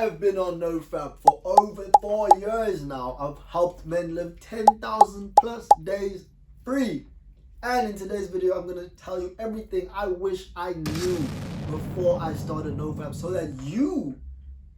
I've been on NoFap for over 4 years now. I've helped men live 10,000 plus days free. And in today's video, I'm going to tell you everything I wish I knew before I started NoFap so that you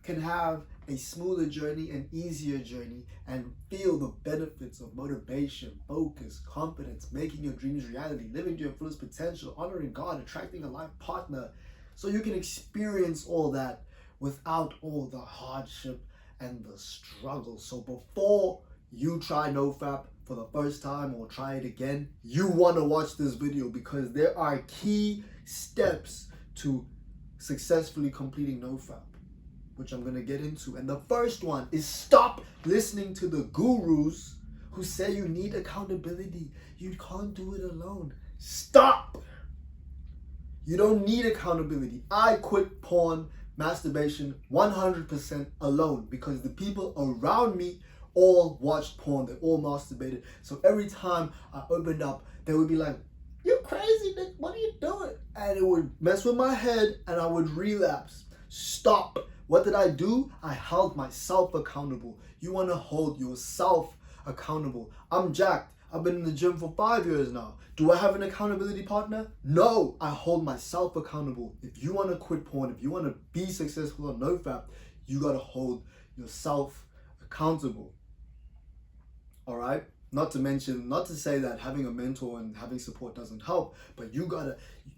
can have a smoother journey, an easier journey, and feel the benefits of motivation, focus, confidence, making your dreams reality, living to your fullest potential, honoring God, attracting a life partner, so you can experience all that without all the hardship and the struggle. So before you try NoFap for the first time or try it again, you want to watch this video because there are key steps to successfully completing NoFap, which I'm going to get into. And the first one is stop listening to the gurus who say you need accountability. You can't do it alone. Stop. You don't need accountability. I quit porn, masturbation 100% alone because the people around me all watched porn. They all masturbated. So every time I opened up, they would be like, "You're crazy, Nick. What are you doing?" And it would mess with my head and I would relapse. Stop. What did I do? I held myself accountable. You want to hold yourself accountable. I'm jacked. I've been in the gym for 5 years now. Do I have an accountability partner? No, I hold myself accountable. If you want to quit porn, if you want to be successful on NoFap, you got to hold yourself accountable. All right? Not to say that having a mentor and having support doesn't help, but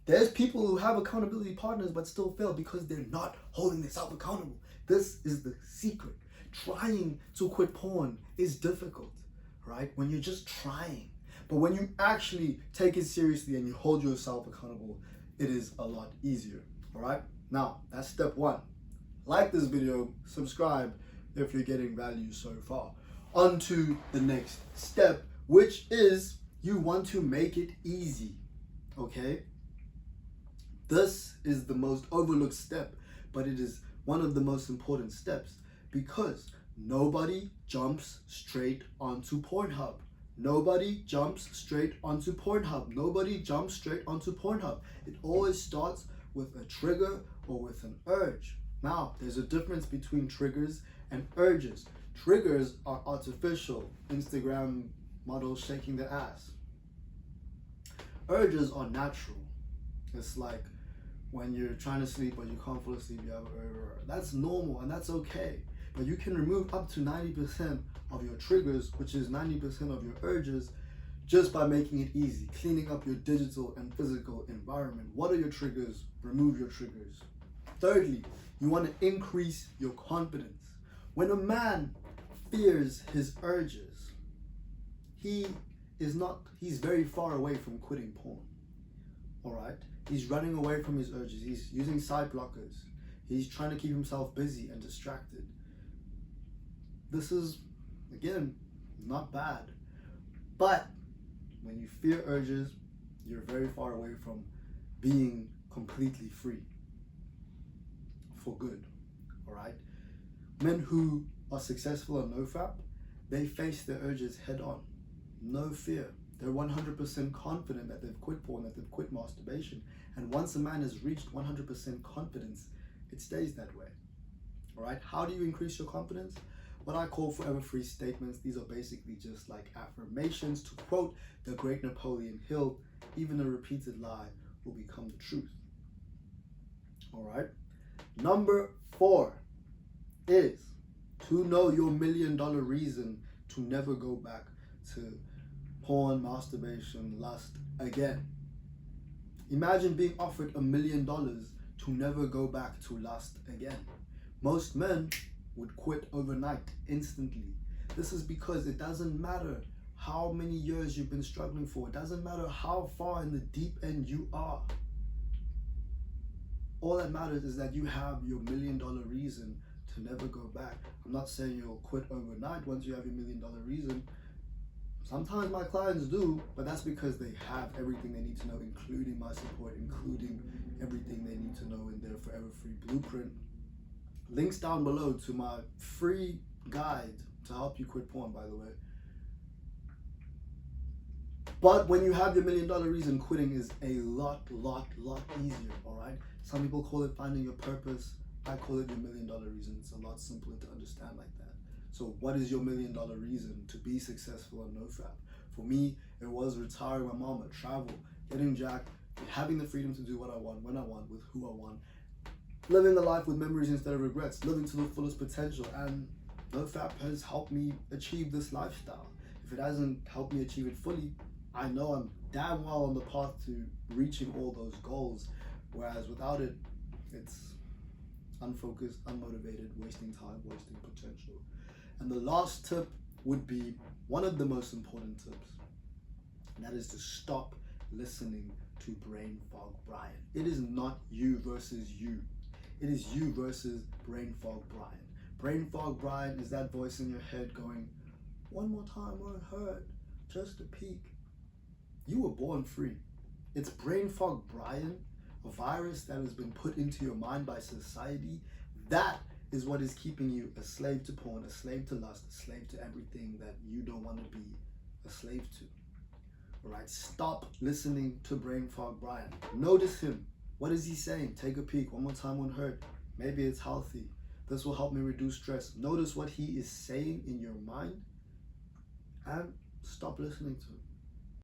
there's people who have accountability partners but still fail because they're not holding themselves accountable. This is the secret. Trying to quit porn is difficult, right? When you're just trying. But when you actually take it seriously and you hold yourself accountable, it is a lot easier, all right? Now, that's step one. Like this video, subscribe if you're getting value so far. On to the next step, which is you want to make it easy, okay? This is the most overlooked step, but it is one of the most important steps because nobody jumps straight onto Pornhub. Nobody jumps straight onto Pornhub. Nobody jumps straight onto Pornhub. It always starts with a trigger or with an urge. Now, there's a difference between triggers and urges. Triggers are artificial. Instagram models shaking their ass. Urges are natural. It's like when you're trying to sleep but you can't fall asleep, you have an urge. That's normal and that's okay. But you can remove up to 90% of your triggers, which is 90% of your urges, just by making it easy, cleaning up your digital and physical environment. What are your triggers? Remove your triggers. Thirdly, you want to increase your confidence. When a man fears his urges, he's very far away from quitting porn. All right? He's running away from his urges. He's using side blockers. He's trying to keep himself busy and distracted. This is, again, not bad. But when you fear urges, you're very far away from being completely free for good. All right? Men who are successful on NoFap, they face their urges head on. No fear. They're 100% confident that they've quit porn, that they've quit masturbation. And once a man has reached 100% confidence, it stays that way. All right? How do you increase your confidence? What I call forever free statements. These are basically just like affirmations. To quote the great Napoleon Hill, even a repeated lie will become the truth. All right? Number 4 is to know your $1 million reason to never go back to porn, masturbation, lust again. Imagine being offered $1 million to never go back to lust again. Most men would quit overnight, instantly. This is because it doesn't matter how many years you've been struggling for. It doesn't matter how far in the deep end you are. All that matters is that you have your $1 million reason to never go back. I'm not saying you'll quit overnight once you have your $1 million reason. Sometimes my clients do, but that's because they have everything they need to know, including my support, including everything they need to know in their forever free blueprint. Links down below to my free guide to help you quit porn, by the way. But when you have your $1 million reason, quitting is a lot easier, all right? Some people call it finding your purpose. I call it your $1 million reason. It's a lot simpler to understand like that. So what is your $1 million reason to be successful on NoFap? For me, it was retiring my mama, travel, getting jacked, having the freedom to do what I want, when I want, with who I want, living a life with memories instead of regrets, living to the fullest potential. And NoFap has helped me achieve this lifestyle. If it hasn't helped me achieve it fully, I know I'm damn well on the path to reaching all those goals. Whereas without it, it's unfocused, unmotivated, wasting time, wasting potential. And the last tip would be one of the most important tips, and that is to stop listening to brain fog Brian. It is not you versus you. It is you versus brain fog Brian. Brain fog Brian is that voice in your head going, one more time won't hurt, just a peek. You were born free. It's brain fog Brian, a virus that has been put into your mind by society. That is what is keeping you a slave to porn, a slave to lust, a slave to everything that you don't want to be a slave to. All right, stop listening to brain fog Brian. Notice him. What is he saying? Take a peek. One more time won't hurt. Maybe it's healthy. This will help me reduce stress. Notice what he is saying in your mind and stop listening to him.